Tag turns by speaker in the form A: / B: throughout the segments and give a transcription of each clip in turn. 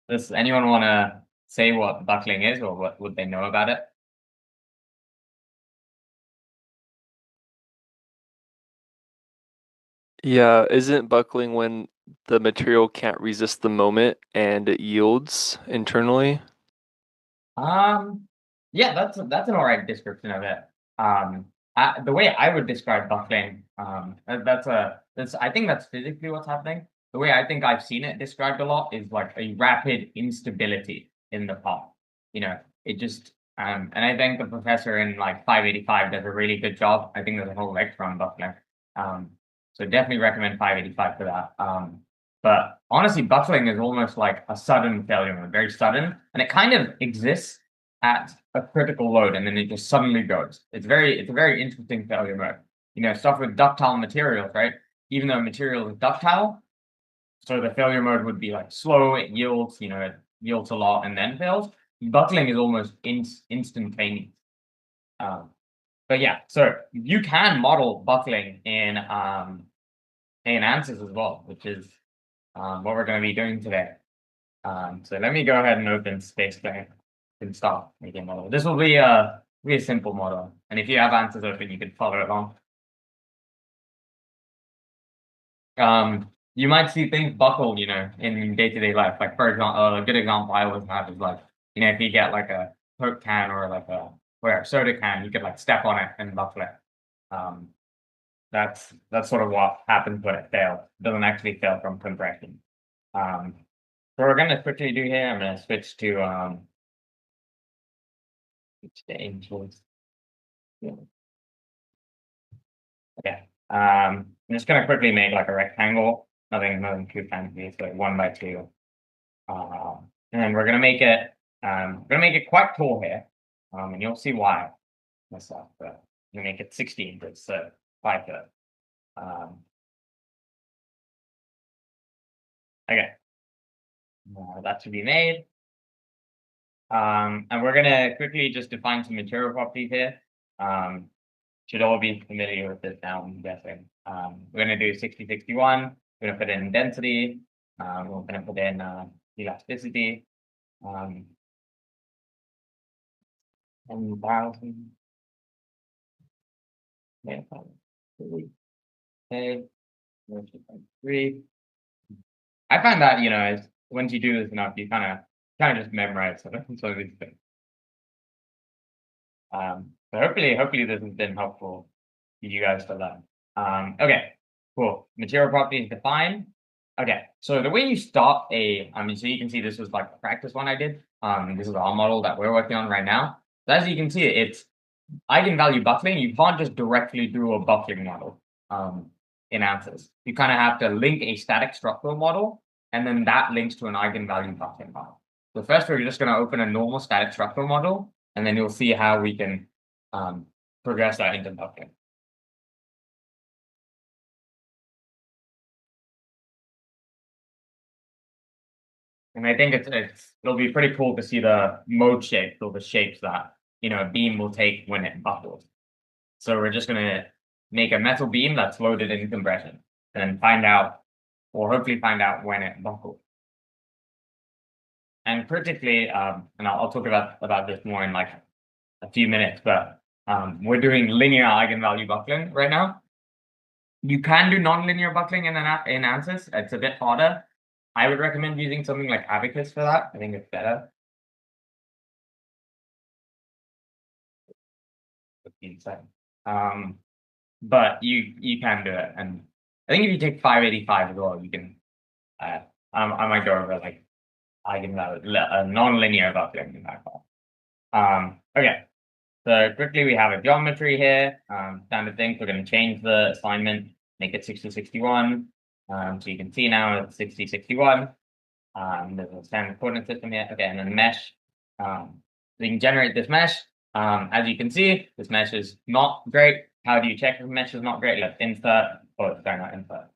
A: Does anyone want to say what buckling is or what would they know about it?
B: Yeah, isn't buckling when the material can't resist the moment and it yields internally?
A: Um, yeah, that's an all right description of it. The way I would describe buckling, that's I think that's physically what's happening. The way I think I've seen it described a lot is like a rapid instability in the part. You know, it just and I think the professor in like 585 does a really good job. I think there's a whole lecture on buckling. Um, so definitely recommend 585 for that. But honestly, buckling is almost like a sudden failure mode, very sudden, and it kind of exists at a critical load, and then it just suddenly goes. It's a very interesting failure mode. You know, stuff with ductile materials, right? Even though material is ductile, so the failure mode would be like slow, it yields, it yields a lot and then fails. Buckling is almost instantaneous. Um, but yeah, so you can model buckling in ANSYS as well, which is what we're going to be doing today. So let me go ahead and open Space Plane and start making a model. This will be a simple model, and if you have answers open, you can follow along. You might see things buckle, in day-to-day life. Like for example, a good example I always have is like, if you get like a Coke can or like a soda can, you could like step on it and buckle it. Um, that's sort of what happens when it fails. It doesn't actually fail from compression. Um, so we're gonna quickly do here. I'm gonna switch to angels. Yeah. Okay. I'm just gonna quickly make like a rectangle. Nothing too fancy. It's like 1 by 2. And we're gonna make it quite tall here. And you'll see why. Myself, but we make it 16 inches, so 5 foot. Um, okay. That should be made. And we're gonna quickly just define some material properties here. Um, should all be familiar with this now, I'm guessing. We're gonna do 60-61. We're gonna put in density. We're gonna put in elasticity. 10,000. Yeah, 3. I find that is once you do this enough, you kind of just memorize some of these things. So hopefully this has been helpful for you guys to learn. Okay, cool. Material properties defined. Okay, so the way you start so you can see this was like the practice one I did. This is our model that we're working on right now. So as you can see, it's eigenvalue buckling. You can't just directly do a buckling model in ANSYS. You kind of have to link a static structural model, and then that links to an eigenvalue buckling model. So first, we're just going to open a normal static structural model, and then you'll see how we can progress that into buckling. And I think it'll be pretty cool to see the mode shapes or the shapes that a beam will take when it buckles. So we're just gonna make a metal beam that's loaded in compression and find out, or hopefully find out when it buckles. And critically, and I'll talk about this more in like a few minutes, but we're doing linear eigenvalue buckling right now. You can do nonlinear buckling in ANSYS. It's a bit harder. I would recommend using something like Abacus for that. I think it's better. 15 seconds. But you can do it, and I think if you take 585 as well, you can. I might go over like eigenvalue, non-linear buckling in that call. Okay, so quickly we have a geometry here. Standard things. We're going to change the assignment, make it 60-61. So you can see now it's 60-61. There's a standard coordinate system here. Okay, and then mesh. So you can generate this mesh. As you can see, this mesh is not great. How do you check if the mesh is not great? Let's insert. Oh, sorry, not insert.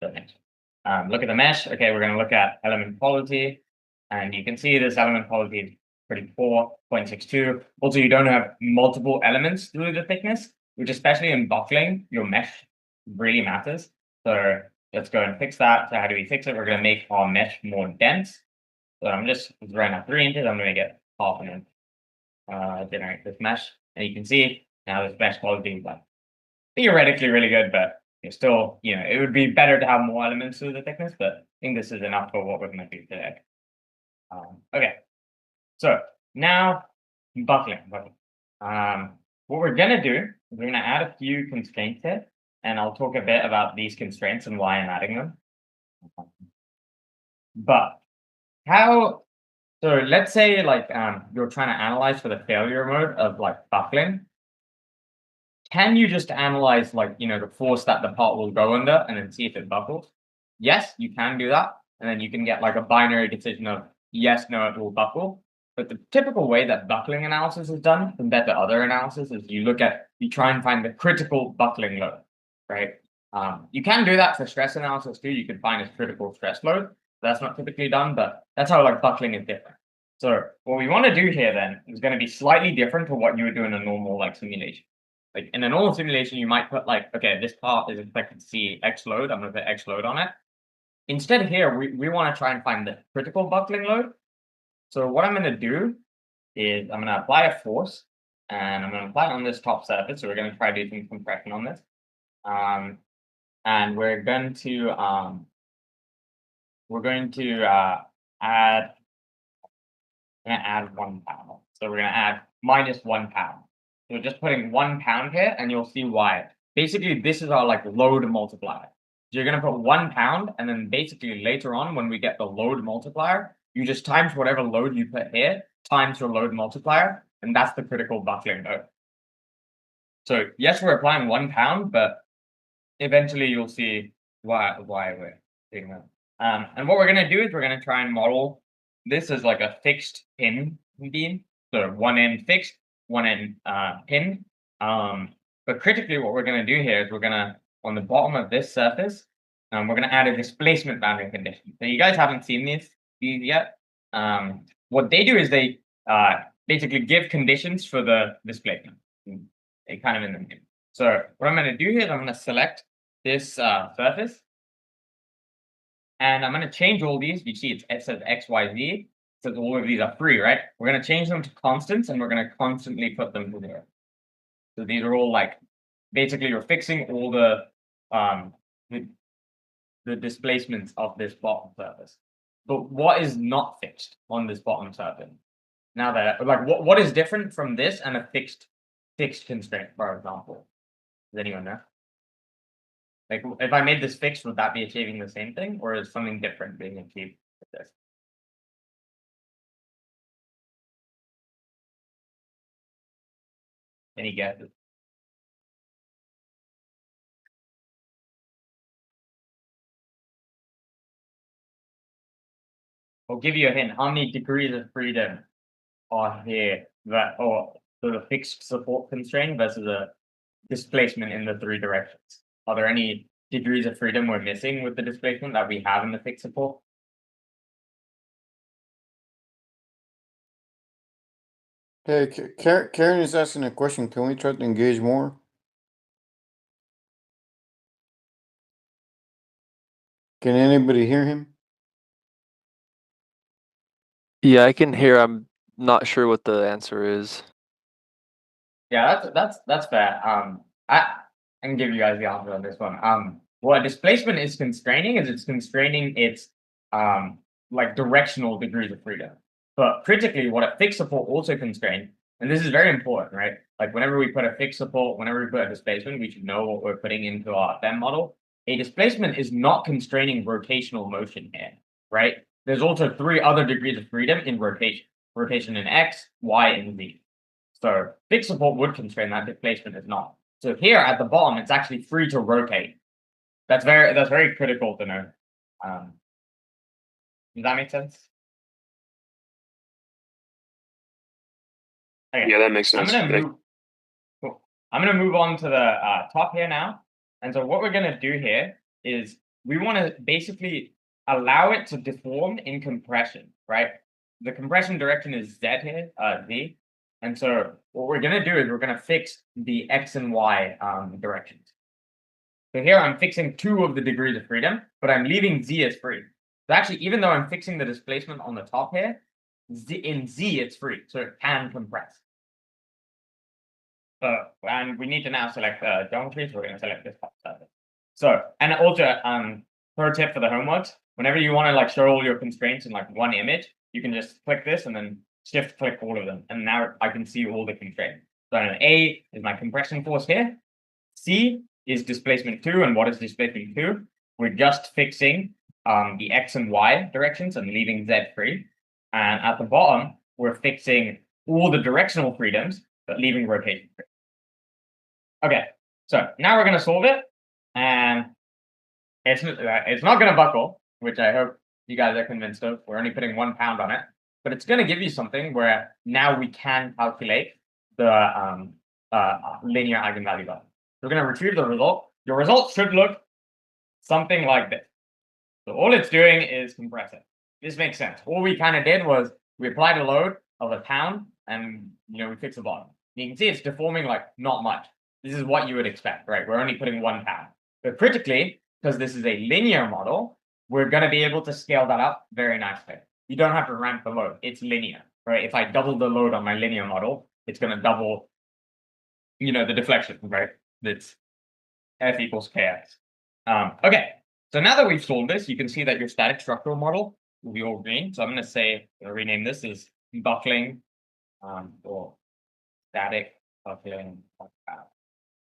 A: Look at the mesh. Okay, we're going to look at element quality. And you can see this element quality is pretty poor, 0.62. Also, you don't have multiple elements through the thickness, which especially in buckling, your mesh really matters. So let's go and fix that. So how do we fix it? We're going to make our mesh more dense. So I'm just right now 3 inches. I'm going to get half an inch. Generate this mesh, and you can see now this mesh quality is like theoretically really good, but it's still, it would be better to have more elements to the thickness. But I think this is enough for what we're going to do today. Okay, so now buckling. What we're going to do is we're going to add a few constraints here, and I'll talk a bit about these constraints and why I'm adding them. But so let's say like you're trying to analyze for the failure mode of like buckling. Can you just analyze like the force that the part will go under and then see if it buckles? Yes, you can do that. And then you can get like a binary decision of yes, no, it will buckle. But the typical way that buckling analysis is done compared to other analysis is you try and find the critical buckling load, right? You can do that for stress analysis too. You can find a critical stress load. That's not typically done, but that's how like buckling is different. So what we want to do here then is going to be slightly different to what you would do in a normal like simulation. Like in a normal simulation, you might put like, okay, this part is expected to see X load. I'm going to put X load on it. Instead here, we want to try and find the critical buckling load. So what I'm going to do is I'm going to apply a force, and I'm going to apply it on this top surface. So we're going to try to do some compression on this. And we're going to add 1 pound. So we're going to add minus 1 pound. So just putting 1 pound here, and you'll see why. Basically, this is our like load multiplier. So you're going to put 1 pound, and then basically later on, when we get the load multiplier, you just times whatever load you put here times your load multiplier, and that's the critical buckling load. So yes, we're applying 1 pound, but eventually you'll see why we're doing that. And what we're going to do is we're going to try and model this as like a fixed pin beam. So one end fixed, one end pinned. But critically, what we're going to do here is we're going to, on the bottom of this surface, we're going to add a displacement boundary condition. So you guys haven't seen these yet. What they do is they basically give conditions for the displacement. They kind of in the middle. So what I'm going to do here is I'm going to select this surface, and I'm going to change all these. You see it says X, Y, Z. So all of these are free, right? We're going to change them to constants, and we're going to constantly put them to 0. So these are all like, basically you're fixing all the displacements of this bottom surface. But what is not fixed on this bottom surface? Now that like what is different from this and a fixed constraint, for example? Does anyone know? Like if I made this fixed, would that be achieving the same thing, or is something different being achieved with this? Any guesses? I'll give you a hint. How many degrees of freedom are here or the fixed support constraint versus a displacement in the 3 directions? Are there any degrees of freedom we're missing with the displacement that we have in the fixed support?
C: Hey, Karen is asking a question. Can we try to engage more? Can anybody hear him?
B: Yeah, I can hear. I'm not sure what the answer is.
A: Yeah, that's fair. I can give you guys the answer on this one. What displacement is constraining is it's constraining its like directional degrees of freedom. But critically, what a fixed support also constrains, and this is very important, right? Like whenever we put a fixed support, whenever we put a displacement, we should know what we're putting into our FEM model. A displacement is not constraining rotational motion here, right? There's also 3 other degrees of freedom in rotation. Rotation in X, Y, and Z. So fixed support would constrain that, displacement is not. So here at the bottom, it's actually free to rotate. That's very critical to know. Does that make sense? Okay.
D: Yeah, that makes sense.
A: I'm gonna move on to the top here now. And so what we're gonna do here is we want to basically allow it to deform in compression, right? The compression direction is Z here, Z. And so what we're going to do is we're going to fix the X and Y directions. So here I'm fixing 2 of the degrees of freedom, but I'm leaving Z as free. So actually, even though I'm fixing the displacement on the top here, in Z it's free, so it can compress. And we need to now select geometry, so we're going to select this part. So, and also, pro tip for the homeworks, whenever you want to like show all your constraints in like one image, you can just click this and then shift click all of them. And now I can see all the constraints. So A is my compression force here. C is displacement 2. And what is displacement 2? We're just fixing the X and Y directions and leaving Z free. And at the bottom, we're fixing all the directional freedoms, but leaving rotation free. Okay, so now we're going to solve it. And it's not going to buckle, which I hope you guys are convinced of. We're only putting 1 pound on it. But it's going to give you something where now we can calculate the linear eigenvalue value. We're going to retrieve the result. Your result should look something like this. So all it's doing is compressing. This makes sense. All we kind of did was we applied a load of 1 pound and we fixed the bottom. You can see it's deforming like not much. This is what you would expect, right? We're only putting 1 pound. But critically, because this is a linear model, we're going to be able to scale that up very nicely. You don't have to ramp the load. It's linear, right? If I double the load on my linear model, it's going to double, the deflection, right? That's F equals KX. Okay, so now that we've solved this, you can see that your static structural model will be all green. So I'm going to say, rename this as buckling or static buckling.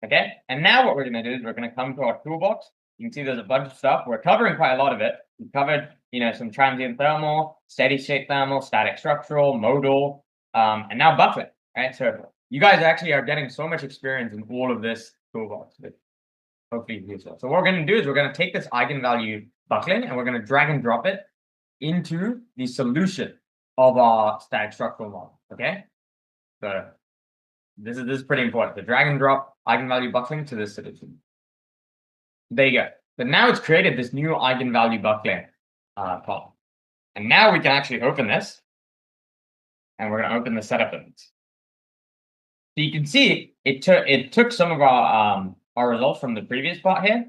A: Okay, and now what we're going to do is we're going to come to our toolbox. You can see there's a bunch of stuff. We're covering quite a lot of it. We covered, some transient thermal, steady state thermal, static structural, modal, and now buckling. Right, so you guys actually are getting so much experience in all of this toolbox. Hopefully useful. So what we're going to do is we're going to take this eigenvalue buckling and we're going to drag and drop it into the solution of our static structural model. Okay, so this is pretty important. The drag and drop eigenvalue buckling to this solution. There you go. But now it's created this new eigenvalue buckling problem. And now we can actually open this. And we're going to open the setup limits. So you can see it took some of our results from the previous part here.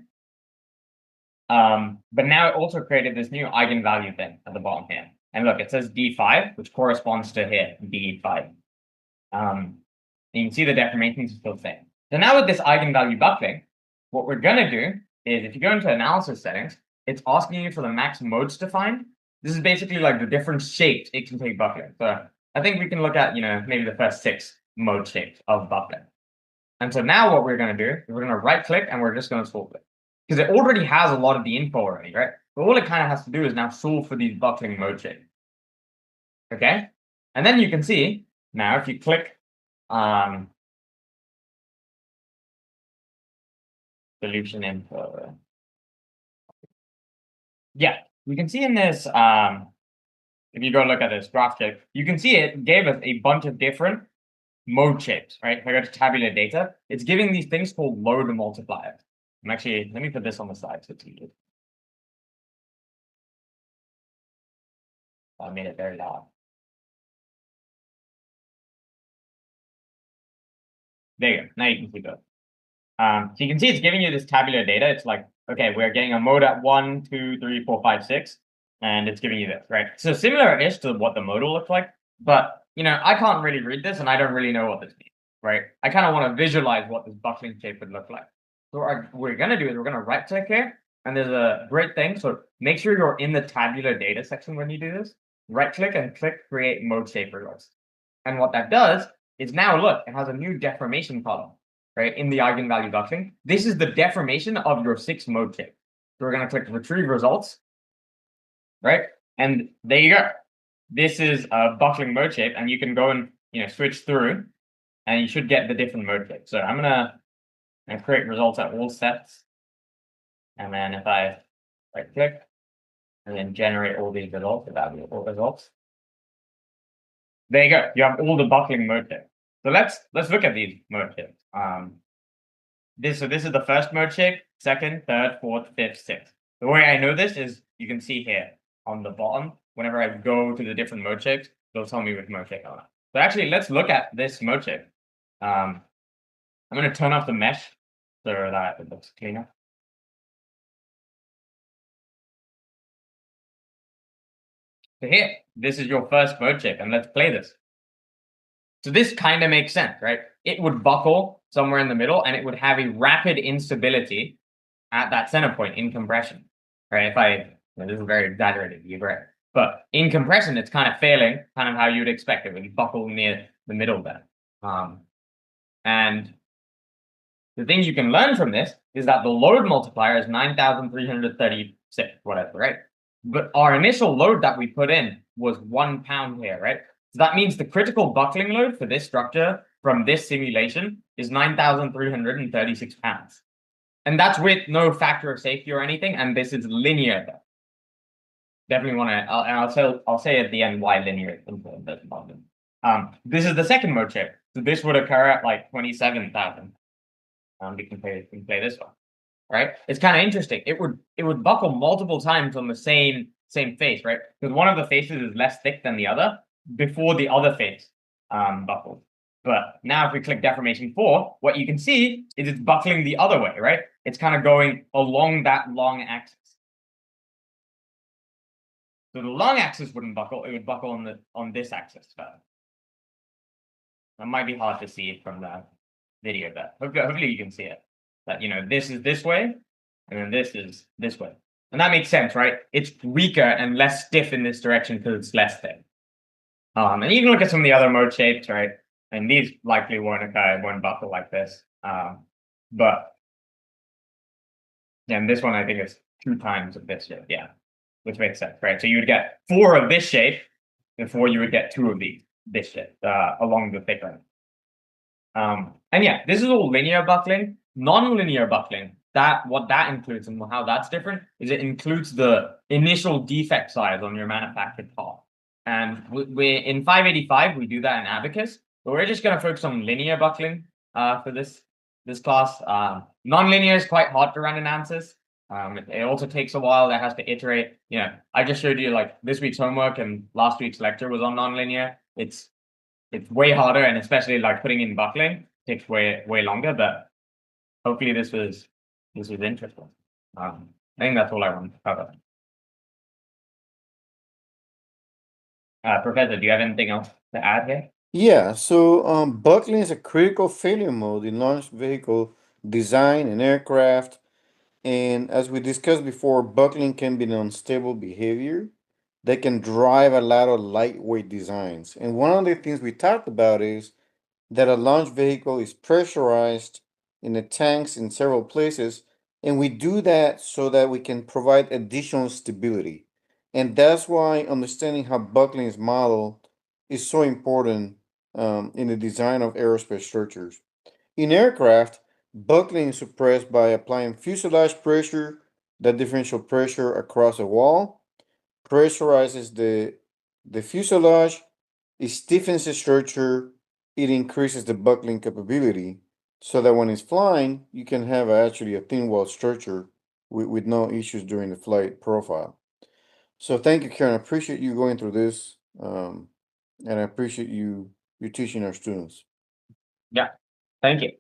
A: But now it also created this new eigenvalue thing at the bottom here. And look, it says D5, which corresponds to here, D5. You can see the deformations are still the same. So now with this eigenvalue buckling, what we're going to do is if you go into analysis settings, it's asking you for the max modes defined. This is basically like the different shapes it can take buckling. So I think we can look at, maybe the first 6 mode shapes of buckling. And so now what we're going to do is we're going to right click and we're just going to solve it. Because it already has a lot of the info already, right? But all it kind of has to do is now solve for these buckling mode shapes. Okay? And then you can see, now if you click solution info. Yeah, you can see in this, if you go look at this graph shape, you can see it gave us a bunch of different mode shapes, right? If I go to tabular data, it's giving these things called load multipliers. Let me put this on the side so it's easier. I made it very loud. There you go. Now you can see that. So you can see it's giving you this tabular data. It's like, okay, we're getting a mode at 1, 2, 3, 4, 5, 6, and it's giving you this, right? So similar-ish to what the modal looks like, but I can't really read this, and I don't really know what this means, right? I kind of want to visualize what this buckling shape would look like. So what we're gonna do is we're gonna right-click here, and there's a great thing. So make sure you're in the tabular data section when you do this. Right-click and click Create Mode Shape Results. And what that does is now look, it has a new deformation column, right, in the eigenvalue buckling. This is the deformation of your 6 mode shape. So we're going to click Retrieve Results, right? And there you go. This is a buckling mode shape, and you can go and switch through, and you should get the different mode shapes. So I'm gonna create results at all steps, and then if I right click and then generate all these results, that'll be all results. There you go. You have all the buckling mode shapes. So let's look at these mode shapes. This is the first mode shape, second, third, fourth, fifth, sixth. The way I know this is you can see here on the bottom, whenever I go to the different mode shapes, they'll tell me which mode shape I want. So actually, let's look at this mode shape. I'm going to turn off the mesh so that it looks cleaner. So here, this is your first bird shape, and let's play this. So this kind of makes sense, right? It would buckle somewhere in the middle, and it would have a rapid instability at that center point in compression, right? This is a very exaggerated view, right? But in compression, it's kind of failing, kind of how you would expect it when you buckle near the middle there. And the thing you can learn from this is that the load multiplier is 9,336, whatever, right? But our initial load that we put in was 1 pound here, right? So that means the critical buckling load for this structure from this simulation is 9,336 pounds. And that's with no factor of safety or anything, and this is linear. Definitely want to, I'll say at the end why linear is important. This is the second mode shape. So this would occur at like 27,000. We can play this one, right? It's kind of interesting. It would buckle multiple times on the same face, right? Because one of the faces is less thick than the other before the other face buckled. But now if we click deformation 4, what you can see is it's buckling the other way, right? It's kind of going along that long axis. So the long axis wouldn't buckle, it would buckle on this axis. That might be hard to see from the video, but hopefully you can see it. That, you know, this is this way, and then this is this way. And that makes sense, right? It's weaker and less stiff in this direction because it's less thick. And you can look at some of the other mode shapes, right? And these likely won't buckle like this. But and this one I think is 2 times of this shape, yeah, which makes sense, right? So you would get 4 of this shape before you would get 2 of this shape along the thick line. And yeah, this is all linear buckling. Non-linear buckling, what that includes and how that's different is it includes the initial defect size on your manufactured part. And we're in 585, we do that in Abacus, but we're just going to focus on linear buckling for this class. Non-linear is quite hard to run in ANSYS. It also takes a while. That has to iterate. You know, I just showed you like this week's homework and last week's lecture was on non-linear. It's way harder, and especially like putting in buckling takes way longer. But hopefully this was interesting. I think that's all I wanted to cover. Professor, do you have anything else to add here?
C: Yeah, so buckling is a critical failure mode in launch vehicle design and aircraft. And as we discussed before, buckling can be an unstable behavior that can drive a lot of lightweight designs. And one of the things we talked about is that a launch vehicle is pressurized in the tanks in several places, and we do that so that we can provide additional stability. And that's why understanding how buckling is modeled is so important in the design of aerospace structures. In aircraft, buckling is suppressed by applying fuselage pressure, that differential pressure across a wall, pressurizes the fuselage, it stiffens the structure, it increases the buckling capability, so that when it's flying, you can have actually a thin wall structure with no issues during the flight profile. So thank you, Karen. I appreciate you going through this, and I appreciate you teaching our students.
A: Yeah, thank you.